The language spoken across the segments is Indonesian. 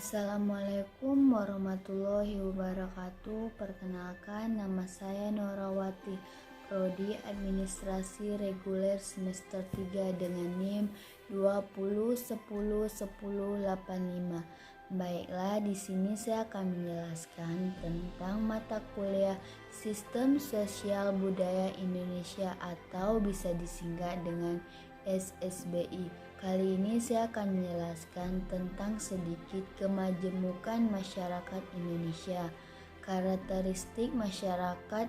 Assalamualaikum warahmatullahi wabarakatuh. Perkenalkan, nama saya Norawati, Prodi Administrasi Reguler semester 3 dengan NIM 20101085. Baiklah, di sini saya akan menjelaskan tentang mata kuliah Sistem Sosial Budaya Indonesia atau bisa disingkat dengan SSBI. Kali ini saya akan menjelaskan tentang sedikit kemajemukan masyarakat Indonesia. Karakteristik masyarakat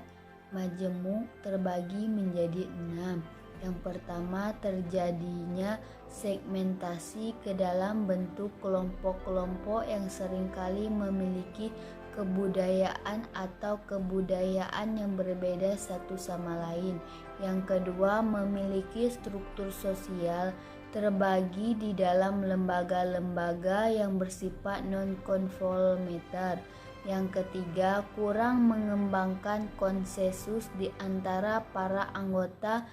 majemuk terbagi menjadi 6. Yang pertama, terjadinya segmentasi ke dalam bentuk kelompok-kelompok yang seringkali memiliki kebudayaan atau kebudayaan yang berbeda satu sama lain. Yang kedua, memiliki struktur sosial terbagi di dalam lembaga-lembaga yang bersifat non-konformiter. Yang ketiga, kurang mengembangkan konsensus di antara para anggota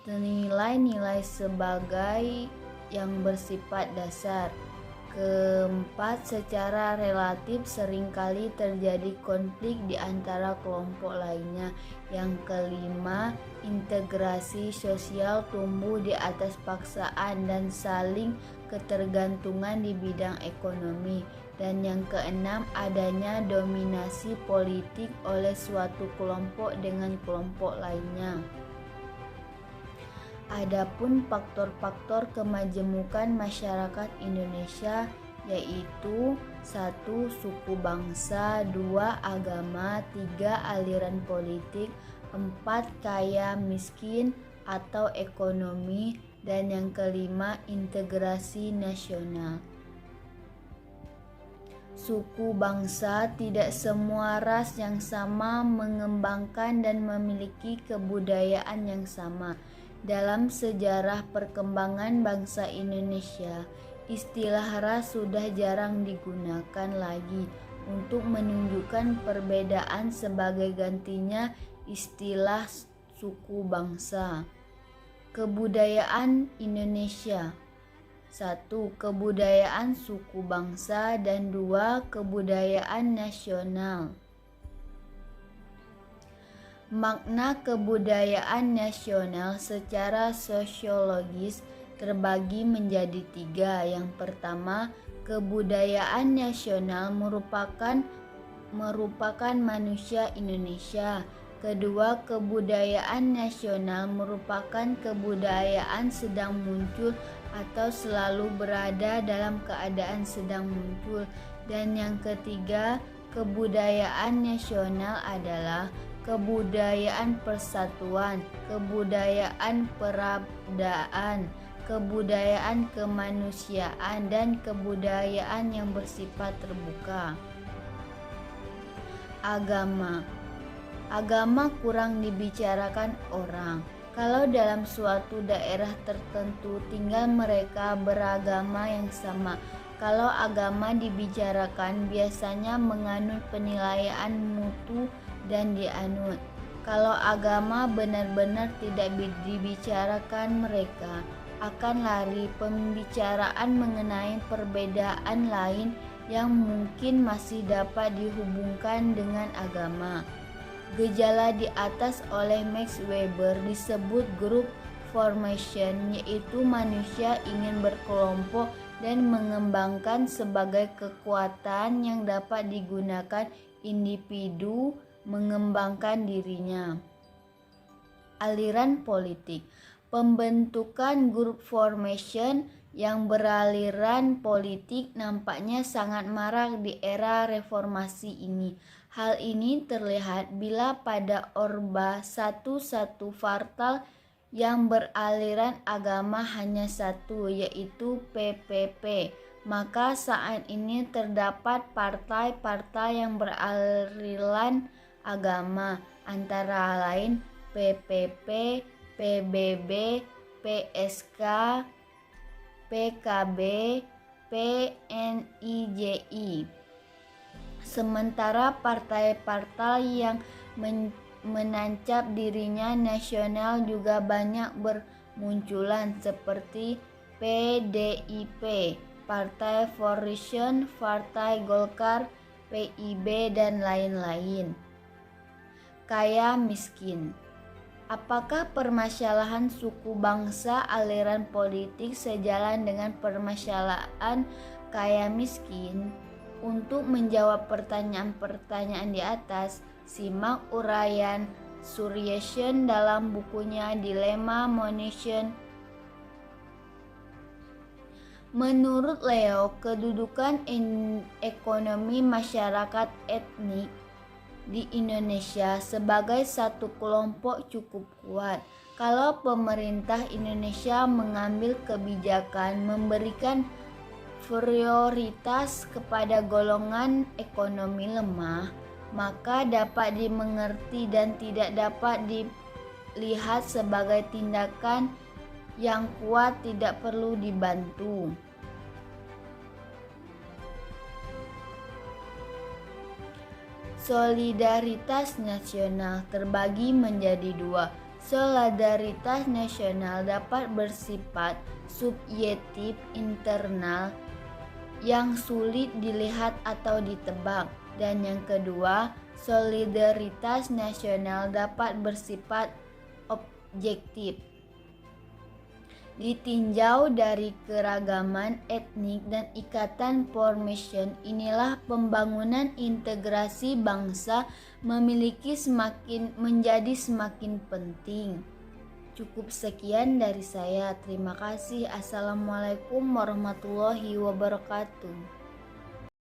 nilai-nilai sebagai yang bersifat dasar. Keempat, secara relatif seringkali terjadi konflik di antara kelompok lainnya. Yang kelima, integrasi sosial tumbuh di atas paksaan dan saling ketergantungan di bidang ekonomi. Dan yang keenam, adanya dominasi politik oleh suatu kelompok dengan kelompok lainnya. Adapun faktor-faktor kemajemukan masyarakat Indonesia yaitu 1. Suku bangsa, 2. Agama, 3. Aliran politik, 4. Kaya miskin atau ekonomi, dan yang kelima integrasi nasional. Suku bangsa, tidak semua ras yang sama mengembangkan dan memiliki kebudayaan yang sama. Dalam sejarah perkembangan bangsa Indonesia, istilah ras sudah jarang digunakan lagi untuk menunjukkan perbedaan, sebagai gantinya istilah suku bangsa. Kebudayaan Indonesia: 1. Kebudayaan suku bangsa, dan 2. Kebudayaan nasional. Makna kebudayaan nasional secara sosiologis terbagi menjadi 3. Yang pertama, kebudayaan nasional merupakan manusia Indonesia. Kedua, kebudayaan nasional merupakan kebudayaan sedang muncul atau selalu berada dalam keadaan sedang muncul. Dan yang ketiga, kebudayaan nasional adalah kebudayaan persatuan, kebudayaan perabdaan, kebudayaan kemanusiaan, dan kebudayaan yang bersifat terbuka. Agama kurang dibicarakan orang. Kalau dalam suatu daerah tertentu tinggal mereka beragama yang sama, kalau agama dibicarakan biasanya menganut penilaian mutu dan dianut. Kalau agama benar-benar tidak dibicarakan, mereka akan lari pembicaraan mengenai perbedaan lain yang mungkin masih dapat dihubungkan dengan agama. Gejala di atas oleh Max Weber disebut group formation, yaitu manusia ingin berkelompok dan mengembangkan sebagai kekuatan yang dapat digunakan individu mengembangkan dirinya. Aliran politik: pembentukan group formation yang beraliran politik nampaknya sangat marak di era reformasi ini. Hal ini terlihat bila pada Orba satu partai yang beraliran agama hanya satu, yaitu PPP. Maka saat ini terdapat partai-partai yang beraliran agama, antara lain PPP, PBB, PSK, PKB, PNIJI. Sementara partai-partai yang menancap dirinya nasional juga banyak bermunculan, seperti PDIP, Partai Forison, Partai Golkar, PIB, dan lain-lain. Kaya miskin. Apakah permasalahan suku bangsa aliran politik sejalan dengan permasalahan kaya miskin? Untuk menjawab pertanyaan-pertanyaan di atas, simak uraian Suryashen dalam bukunya Dilema Monesion. Menurut Leo, kedudukan ekonomi masyarakat etnik di Indonesia sebagai satu kelompok cukup kuat. Kalau pemerintah Indonesia mengambil kebijakan memberikan prioritas kepada golongan ekonomi lemah, maka dapat dimengerti dan tidak dapat dilihat sebagai tindakan yang kuat, tidak perlu dibantu. Solidaritas nasional terbagi menjadi dua. Solidaritas nasional dapat bersifat subjektif internal yang sulit dilihat atau ditebak, dan yang kedua, solidaritas nasional dapat bersifat objektif, ditinjau dari keragaman etnik dan ikatan formation. Inilah pembangunan integrasi bangsa menjadi semakin penting. Cukup sekian dari saya. Terima kasih. Assalamualaikum warahmatullahi wabarakatuh.